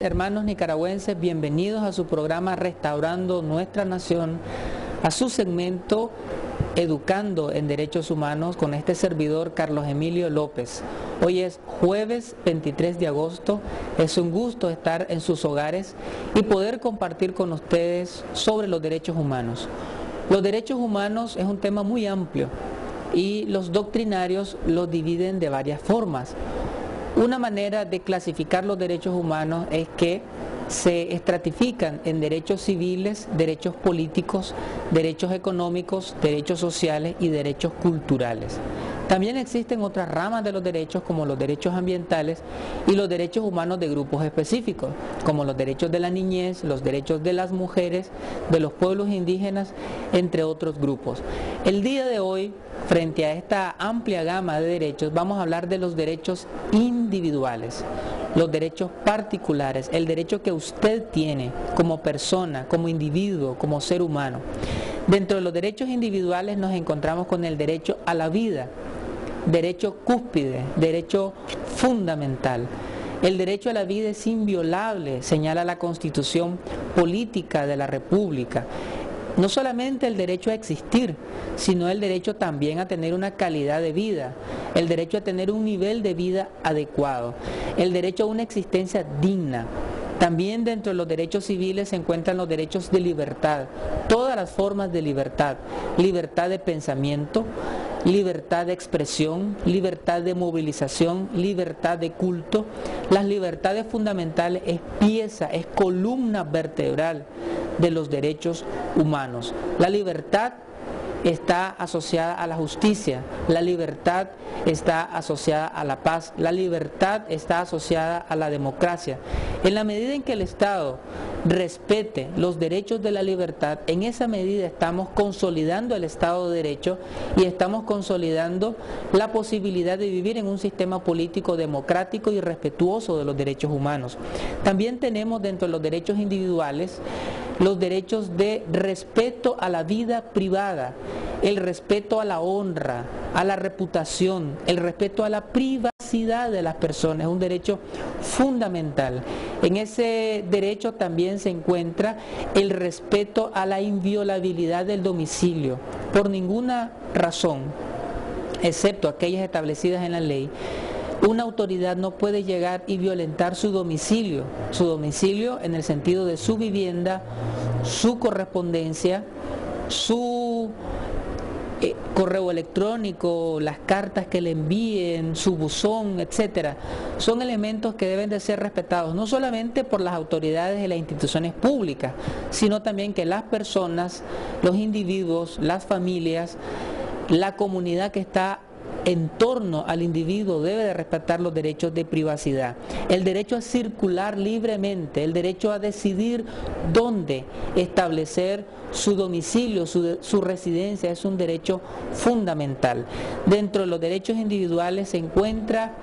Hermanos nicaragüenses, bienvenidos a su programa Restaurando Nuestra Nación, a su segmento Educando en Derechos Humanos con este servidor Carlos Emilio López. Hoy es jueves 23 de agosto, es un gusto estar en sus hogares y poder compartir con ustedes sobre los derechos humanos. Los derechos humanos es un tema muy amplio y los doctrinarios los dividen de varias formas. Una manera de clasificar los derechos humanos es que se estratifican en derechos civiles, derechos políticos, derechos económicos, derechos sociales y derechos culturales. También existen otras ramas de los derechos como los derechos ambientales y los derechos humanos de grupos específicos, como los derechos de la niñez, los derechos de las mujeres, de los pueblos indígenas, entre otros grupos. El día de hoy, frente a esta amplia gama de derechos, vamos a hablar de los derechos individuales, los derechos particulares, el derecho que usted tiene como persona, como individuo, como ser humano. Dentro de los derechos individuales nos encontramos con el derecho a la vida, derecho cúspide, derecho fundamental. El derecho a la vida es inviolable, señala la Constitución Política de la República. No solamente el derecho a existir, sino el derecho también a tener una calidad de vida, el derecho a tener un nivel de vida adecuado, el derecho a una existencia digna. También dentro de los derechos civiles se encuentran los derechos de libertad, todas las formas de libertad, libertad de pensamiento, libertad de expresión, libertad de movilización, libertad de culto. Las libertades fundamentales es pieza, es columna vertebral de los derechos humanos. La libertad está asociada a la justicia, la libertad está asociada a la paz, la libertad está asociada a la democracia. En la medida en que el Estado respete los derechos de la libertad, en esa medida estamos consolidando el Estado de Derecho y estamos consolidando la posibilidad de vivir en un sistema político democrático y respetuoso de los derechos humanos. También tenemos dentro de los derechos individuales los derechos de respeto a la vida privada, el respeto a la honra, a la reputación, el respeto a la privacidad de las personas, es un derecho fundamental. En ese derecho también se encuentra el respeto a la inviolabilidad del domicilio. Por ninguna razón, excepto aquellas establecidas en la ley, una autoridad no puede llegar y violentar su domicilio en el sentido de su vivienda, su correspondencia, su correo electrónico, las cartas que le envíen, su buzón, etcétera. Son elementos que deben de ser respetados, no solamente por las autoridades y las instituciones públicas, sino también que las personas, los individuos, las familias, la comunidad que está en torno al individuo debe de respetar los derechos de privacidad, el derecho a circular libremente, el derecho a decidir dónde establecer su domicilio, su residencia, es un derecho fundamental. Dentro de los derechos individuales se encuentra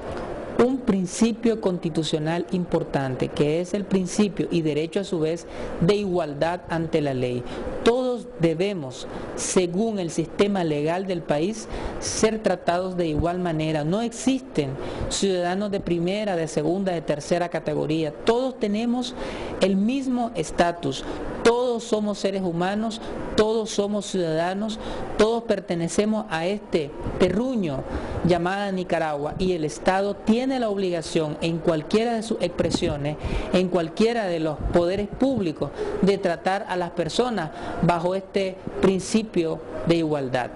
un principio constitucional importante, que es el principio y derecho a su vez de igualdad ante la ley. Todos debemos, según el sistema legal del país, ser tratados de igual manera. No existen ciudadanos de primera, de segunda, de tercera categoría. Todos tenemos el mismo estatus. Todos somos seres humanos, todos somos ciudadanos, todos pertenecemos a este terruño llamada Nicaragua, y el Estado tiene la obligación en cualquiera de sus expresiones, en cualquiera de los poderes públicos, de tratar a las personas bajo este principio de igualdad.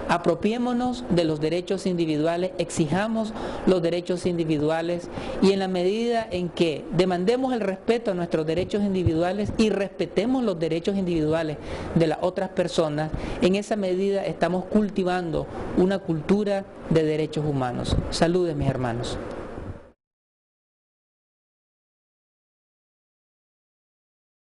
Apropiémonos de los derechos individuales, exijamos los derechos individuales, y en la medida en que demandemos el respeto a nuestros derechos individuales y respetemos los derechos individuales de las otras personas, en esa medida estamos cultivando una cultura de derechos humanos. Saludes, mis hermanos.